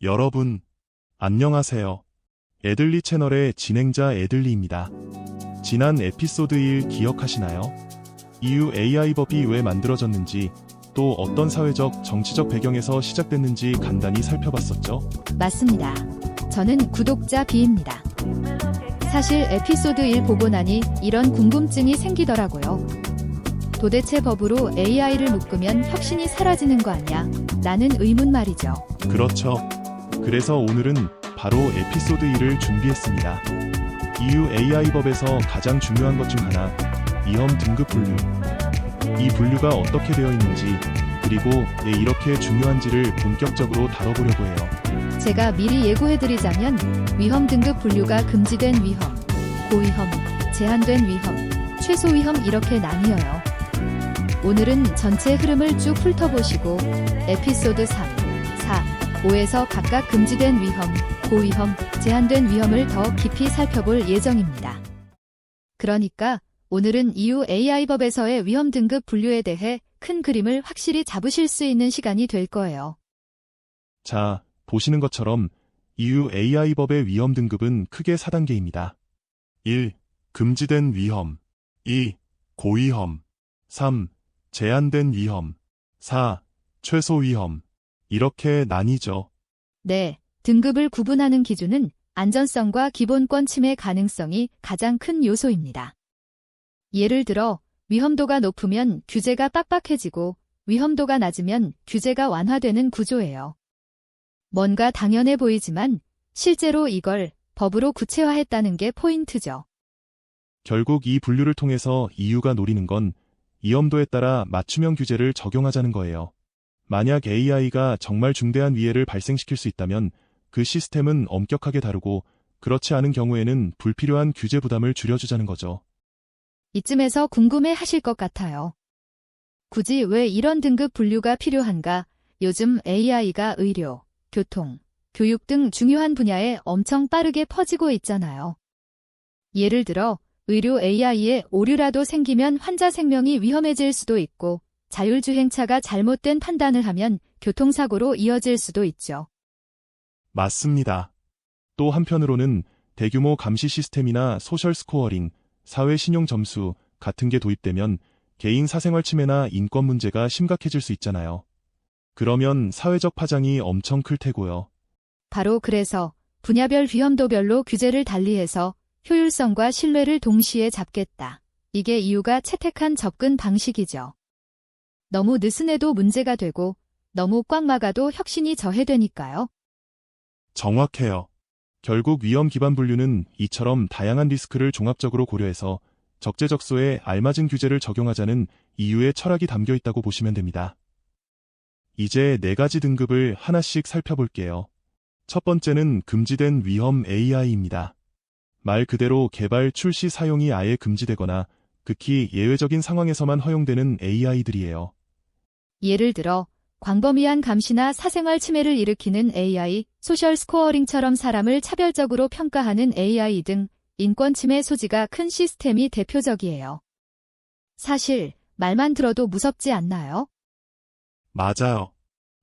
여러분, 안녕하세요. 애들리 채널의 진행자 애들리입니다. 지난 에피소드 1 기억하시나요? EU AI 법이 왜 만들어졌는지, 또 어떤 사회적, 정치적 배경에서 시작됐는지 간단히 살펴봤었죠? 맞습니다. 저는 구독자 B입니다. 사실 에피소드 1 보고 나니 이런 궁금증이 생기더라고요. 도대체 법으로 AI를 묶으면 혁신이 사라지는 거 아니야? 라는 의문 말이죠. 그렇죠. 그래서 오늘은 바로 에피소드 2를 준비했습니다. EU AI 법에서 가장 중요한 것 중 하나, 위험 등급 분류. 이 분류가 어떻게 되어 있는지, 그리고 왜 이렇게 중요한지를 본격적으로 다뤄보려고 해요. 제가 미리 예고해드리자면 위험 등급 분류가 금지된 위험, 고위험, 제한된 위험, 최소 위험 이렇게 나뉘어요. 오늘은 전체 흐름을 쭉 훑어보시고 에피소드 3, 4, 5에서 각각 금지된 위험, 고위험, 제한된 위험을 더 깊이 살펴볼 예정입니다. 그러니까 오늘은 EU AI 법에서의 위험 등급 분류에 대해 큰 그림을 확실히 잡으실 수 있는 시간이 될 거예요. 자, 보시는 것처럼 EU AI 법의 위험 등급은 크게 4단계입니다. 1. 금지된 위험. 2. 고위험. 3. 제한된 위험. 4. 최소 위험. 이렇게 나뉘죠. 네, 등급을 구분하는 기준은 안전성과 기본권 침해 가능성이 가장 큰 요소입니다. 예를 들어 위험도가 높으면 규제가 빡빡해지고 위험도가 낮으면 규제가 완화되는 구조예요. 뭔가 당연해 보이지만 실제로 이걸 법으로 구체화했다는 게 포인트죠. 결국 이 분류를 통해서 EU가 노리는 건 위험도에 따라 맞춤형 규제를 적용하자는 거예요. 만약 AI가 정말 중대한 위해를 발생시킬 수 있다면 그 시스템은 엄격하게 다루고, 그렇지 않은 경우에는 불필요한 규제 부담을 줄여주자는 거죠. 이쯤에서 궁금해 하실 것 같아요. 굳이 왜 이런 등급 분류가 필요한가? 요즘 AI가 의료, 교통, 교육 등 중요한 분야에 엄청 빠르게 퍼지고 있잖아요. 예를 들어 의료 AI에 오류라도 생기면 환자 생명이 위험해질 수도 있고, 자율주행차가 잘못된 판단을 하면 교통사고로 이어질 수도 있죠. 맞습니다. 또 한편으로는 대규모 감시 시스템이나 소셜 스코어링, 사회 신용 점수 같은 게 도입되면 개인 사생활 침해나 인권 문제가 심각해질 수 있잖아요. 그러면 사회적 파장이 엄청 클 테고요. 바로 그래서 분야별 위험도별로 규제를 달리해서 효율성과 신뢰를 동시에 잡겠다. 이게 EU가 채택한 접근 방식이죠. 너무 느슨해도 문제가 되고 너무 꽉 막아도 혁신이 저해되니까요. 정확해요. 결국 위험 기반 분류는 이처럼 다양한 리스크를 종합적으로 고려해서 적재적소에 알맞은 규제를 적용하자는 EU의 철학이 담겨 있다고 보시면 됩니다. 이제 4가지 등급을 하나씩 살펴볼게요. 첫 번째는 금지된 위험 AI입니다. 말 그대로 개발, 출시, 사용이 아예 금지되거나 극히 예외적인 상황에서만 허용되는 AI들이에요. 예를 들어 광범위한 감시나 사생활 침해를 일으키는 AI, 소셜 스코어링처럼 사람을 차별적으로 평가하는 AI 등 인권 침해 소지가 큰 시스템이 대표적이에요. 사실 말만 들어도 무섭지 않나요? 맞아요.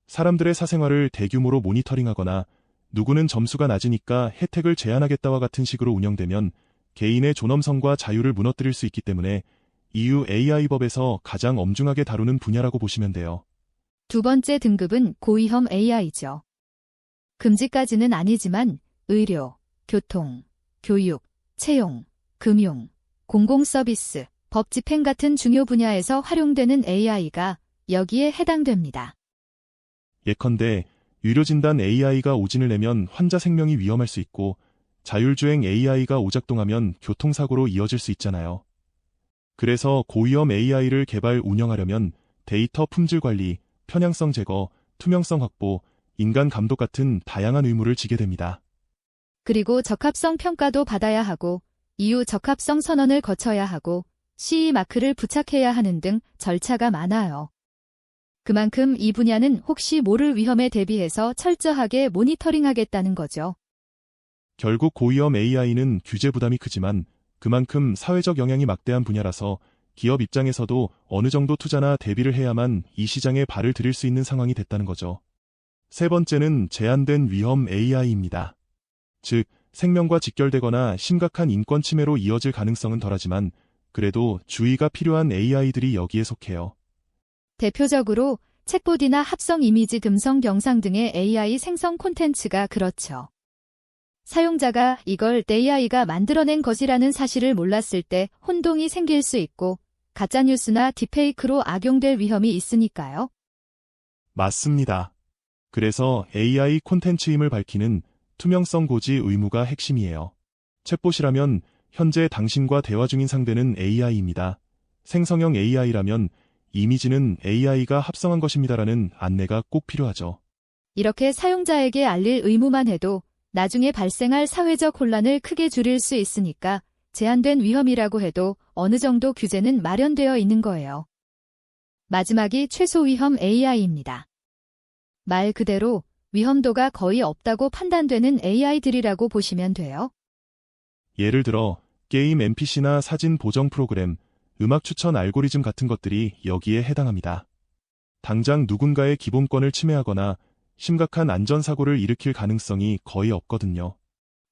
사람들의 사생활을 대규모로 모니터링하거나 누구는 점수가 낮으니까 혜택을 제한하겠다와 같은 식으로 운영되면 개인의 존엄성과 자유를 무너뜨릴 수 있기 때문에 EU AI 법에서 가장 엄중하게 다루는 분야라고 보시면 돼요. 두 번째 등급은 고위험 AI죠. 금지까지는 아니지만 의료, 교통, 교육, 채용, 금융, 공공서비스, 법 집행 같은 중요 분야에서 활용되는 AI가 여기에 해당됩니다. 예컨대 의료진단 AI가 오진을 내면 환자 생명이 위험할 수 있고, 자율주행 AI가 오작동하면 교통사고로 이어질 수 있잖아요. 그래서 고위험 AI를 개발 운영하려면 데이터 품질 관리, 편향성 제거, 투명성 확보, 인간 감독 같은 다양한 의무를 지게 됩니다. 그리고 적합성 평가도 받아야 하고 EU 적합성 선언을 거쳐야 하고 CE 마크를 부착해야 하는 등 절차가 많아요. 그만큼 이 분야는 혹시 모를 위험에 대비해서 철저하게 모니터링하겠다는 거죠. 결국 고위험 AI는 규제 부담이 크지만 그만큼 사회적 영향이 막대한 분야라서 기업 입장에서도 어느 정도 투자나 대비를 해야만 이 시장에 발을 들일 수 있는 상황이 됐다는 거죠. 세 번째는 제한된 위험 AI입니다. 즉, 생명과 직결되거나 심각한 인권 침해로 이어질 가능성은 덜하지만 그래도 주의가 필요한 AI들이 여기에 속해요. 대표적으로 챗봇이나 합성 이미지 금성 영상 등의 AI 생성 콘텐츠가 그렇죠. 사용자가 이걸 AI가 만들어낸 것이라는 사실을 몰랐을 때 혼동이 생길 수 있고 가짜뉴스나 딥페이크로 악용될 위험이 있으니까요. 맞습니다. 그래서 AI 콘텐츠임을 밝히는 투명성 고지 의무가 핵심이에요. 챗봇이라면 현재 당신과 대화 중인 상대는 AI입니다. 생성형 AI라면 이미지는 AI가 합성한 것입니다라는 안내가 꼭 필요하죠. 이렇게 사용자에게 알릴 의무만 해도 나중에 발생할 사회적 혼란을 크게 줄일 수 있으니까 제한된 위험이라고 해도 어느 정도 규제는 마련되어 있는 거예요. 마지막이 최소 위험 AI입니다. 말 그대로 위험도가 거의 없다고 판단되는 AI들이라고 보시면 돼요. 예를 들어 게임 NPC나 사진 보정 프로그램, 음악 추천 알고리즘 같은 것들이 여기에 해당합니다. 당장 누군가의 기본권을 침해하거나 심각한 안전사고를 일으킬 가능성이 거의 없거든요.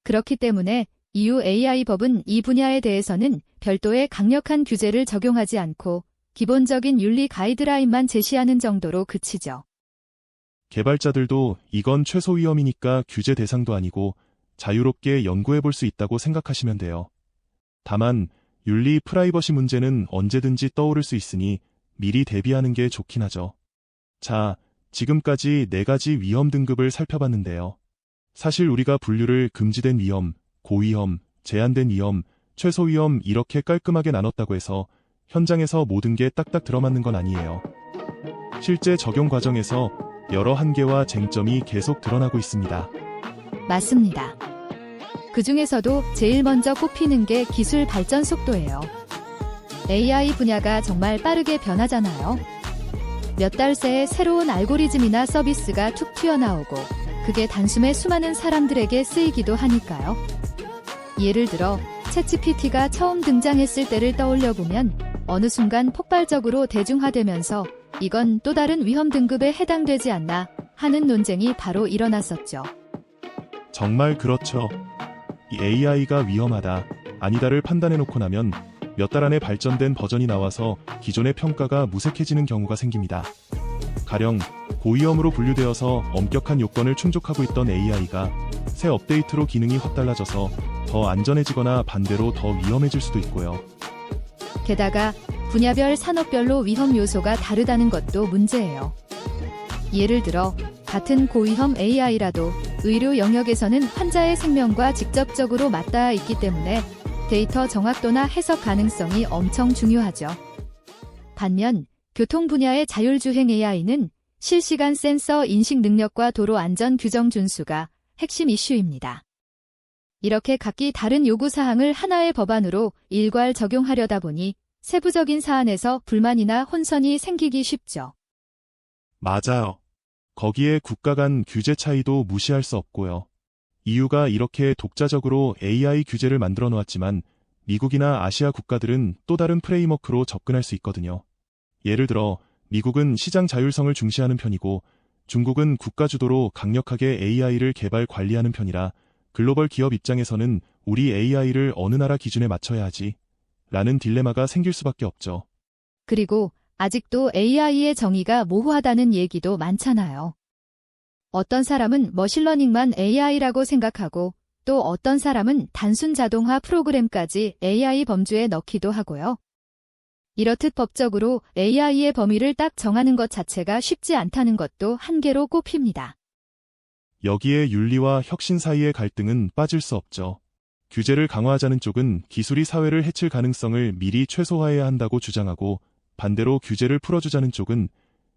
그렇기 때문에 EU AI법은 이 분야에 대해서는 별도의 강력한 규제를 적용하지 않고 기본적인 윤리 가이드라인만 제시하는 정도로 그치죠. 개발자들도 이건 최소 위험이니까 규제 대상도 아니고 자유롭게 연구해 볼 수 있다고 생각하시면 돼요. 다만 윤리 프라이버시 문제는 언제든지 떠오를 수 있으니 미리 대비하는 게 좋긴 하죠. 자, 지금까지 4가지 위험 등급을 살펴봤는데요. 사실 우리가 분류를 금지된 위험, 고위험, 제한된 위험, 최소 위험 이렇게 깔끔하게 나눴다고 해서 현장에서 모든 게 딱딱 들어맞는 건 아니에요. 실제 적용 과정에서 여러 한계와 쟁점이 계속 드러나고 있습니다. 맞습니다. 그 중에서도 제일 먼저 꼽히는 게 기술 발전 속도예요. AI 분야가 정말 빠르게 변하잖아요. 몇 달 새에 새로운 알고리즘이나 서비스가 툭 튀어나오고 그게 단숨에 수많은 사람들에게 쓰이기도 하니까요. 예를 들어 챗GPT가 처음 등장했을 때를 떠올려 보면 어느 순간 폭발적으로 대중화되면서 이건 또 다른 위험 등급에 해당되지 않나 하는 논쟁이 바로 일어났었죠. 정말 그렇죠. 이 AI가 위험하다, 아니다를 판단해놓고 나면 몇 달 안에 발전된 버전이 나와서 기존의 평가가 무색해지는 경우가 생깁니다. 가령 고위험으로 분류되어서 엄격한 요건을 충족하고 있던 AI가 새 업데이트로 기능이 확 달라져서 더 안전해지거나 반대로 더 위험해질 수도 있고요. 게다가 분야별 산업별로 위험 요소가 다르다는 것도 문제예요. 예를 들어 같은 고위험 AI라도 의료 영역에서는 환자의 생명과 직접적으로 맞닿아 있기 때문에 데이터 정확도나 해석 가능성이 엄청 중요하죠. 반면 교통 분야의 자율주행 AI는 실시간 센서 인식 능력과 도로 안전 규정 준수가 핵심 이슈입니다. 이렇게 각기 다른 요구사항을 하나의 법안으로 일괄 적용하려다 보니 세부적인 사안에서 불만이나 혼선이 생기기 쉽죠. 맞아요. 거기에 국가 간 규제 차이도 무시할 수 없고요. EU가 이렇게 독자적으로 AI 규제를 만들어 놓았지만 미국이나 아시아 국가들은 또 다른 프레임워크로 접근할 수 있거든요. 예를 들어 미국은 시장 자율성을 중시하는 편이고 중국은 국가 주도로 강력하게 AI를 개발 관리하는 편이라 글로벌 기업 입장에서는 우리 AI를 어느 나라 기준에 맞춰야 하지? 라는 딜레마가 생길 수밖에 없죠. 그리고 아직도 AI의 정의가 모호하다는 얘기도 많잖아요. 어떤 사람은 머신러닝만 AI라고 생각하고 또 어떤 사람은 단순 자동화 프로그램까지 AI 범주에 넣기도 하고요. 이렇듯 법적으로 AI의 범위를 딱 정하는 것 자체가 쉽지 않다는 것도 한계로 꼽힙니다. 여기에 윤리와 혁신 사이의 갈등은 빠질 수 없죠. 규제를 강화하자는 쪽은 기술이 사회를 해칠 가능성을 미리 최소화해야 한다고 주장하고 반대로 규제를 풀어주자는 쪽은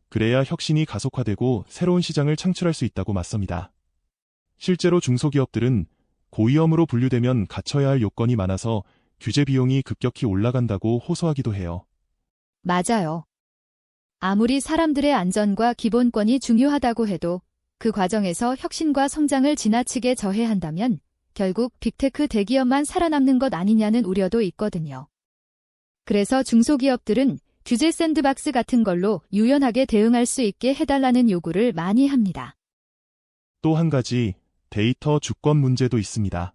그래야 혁신이 가속화되고 새로운 시장을 창출할 수 있다고 맞섭니다. 실제로 중소기업들은 고위험으로 분류되면 갖춰야 할 요건이 많아서 규제 비용이 급격히 올라간다고 호소하기도 해요. 맞아요. 아무리 사람들의 안전과 기본권이 중요하다고 해도 그 과정에서 혁신과 성장을 지나치게 저해한다면 결국 빅테크 대기업만 살아남는 것 아니냐는 우려도 있거든요. 그래서 중소기업들은 규제 샌드박스 같은 걸로 유연하게 대응할 수 있게 해달라는 요구를 많이 합니다. 또 한 가지 데이터 주권 문제도 있습니다.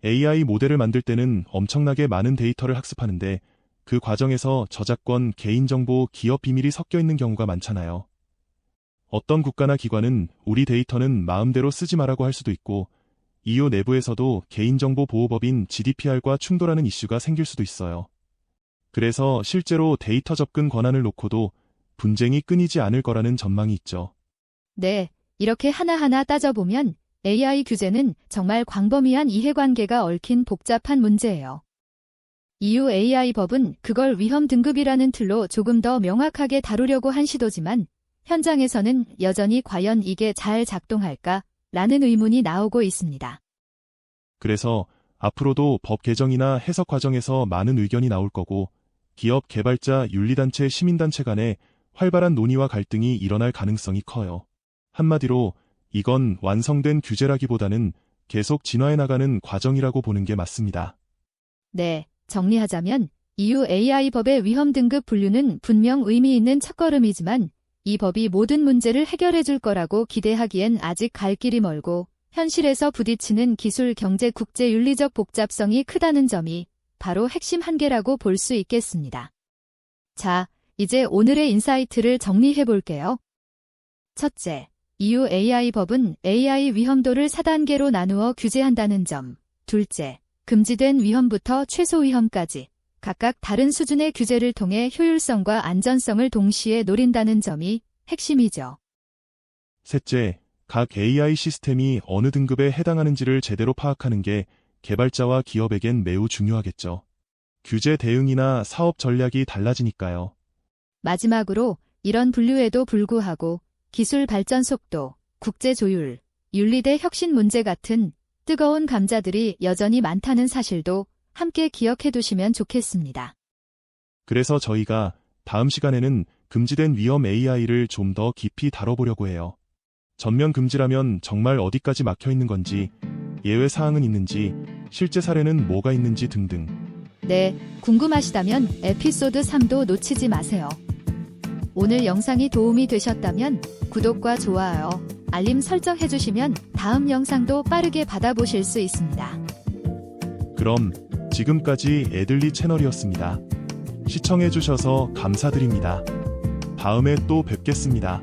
AI 모델을 만들 때는 엄청나게 많은 데이터를 학습하는데 그 과정에서 저작권, 개인정보, 기업 비밀이 섞여 있는 경우가 많잖아요. 어떤 국가나 기관은 우리 데이터는 마음대로 쓰지 마라고 할 수도 있고 EU 내부에서도 개인정보보호법인 GDPR과 충돌하는 이슈가 생길 수도 있어요. 그래서 실제로 데이터 접근 권한을 놓고도 분쟁이 끊이지 않을 거라는 전망이 있죠. 네, 이렇게 하나하나 따져보면 AI 규제는 정말 광범위한 이해관계가 얽힌 복잡한 문제예요. EU AI 법은 그걸 위험 등급이라는 틀로 조금 더 명확하게 다루려고 한 시도지만 현장에서는 여전히 과연 이게 잘 작동할까? 라는 의문이 나오고 있습니다. 그래서 앞으로도 법 개정이나 해석 과정에서 많은 의견이 나올 거고 기업, 개발자, 윤리단체, 시민단체 간에 활발한 논의와 갈등이 일어날 가능성이 커요. 한마디로 이건 완성된 규제라기보다는 계속 진화해 나가는 과정이라고 보는 게 맞습니다. 네, 정리하자면 EU AI 법의 위험 등급 분류는 분명 의미 있는 첫걸음이지만 이 법이 모든 문제를 해결해 줄 거라고 기대하기엔 아직 갈 길이 멀고 현실에서 부딪히는 기술, 경제, 국제 윤리적 복잡성이 크다는 점이 바로 핵심 한계라고 볼 수 있겠습니다. 자, 이제 오늘의 인사이트를 정리해 볼게요. 첫째, EU AI 법은 AI 위험도를 4단계로 나누어 규제한다는 점. 둘째, 금지된 위험부터 최소 위험까지 각각 다른 수준의 규제를 통해 효율성과 안전성을 동시에 노린다는 점이 핵심이죠. 셋째, 각 AI 시스템이 어느 등급에 해당하는지를 제대로 파악하는 게 개발자와 기업에겐 매우 중요하겠죠. 규제 대응이나 사업 전략이 달라지니까요. 마지막으로 이런 분류에도 불구하고 기술 발전 속도, 국제 조율, 윤리대 혁신 문제 같은 뜨거운 감자들이 여전히 많다는 사실도 함께 기억해 두시면 좋겠습니다. 그래서 저희가 다음 시간에는 금지된 위험 AI를 좀 더 깊이 다뤄보려고 해요. 전면 금지라면 정말 어디까지 막혀 있는 건지, 예외 사항은 있는지, 실제 사례는 뭐가 있는지 등등. 네, 궁금하시다면 에피소드 3도 놓치지 마세요. 오늘 영상이 도움이 되셨다면 구독과 좋아요, 알림 설정해 주시면 다음 영상도 빠르게 받아보실 수 있습니다. 그럼 지금까지 애들리 채널이었습니다. 시청해 주셔서 감사드립니다. 다음에 또 뵙겠습니다.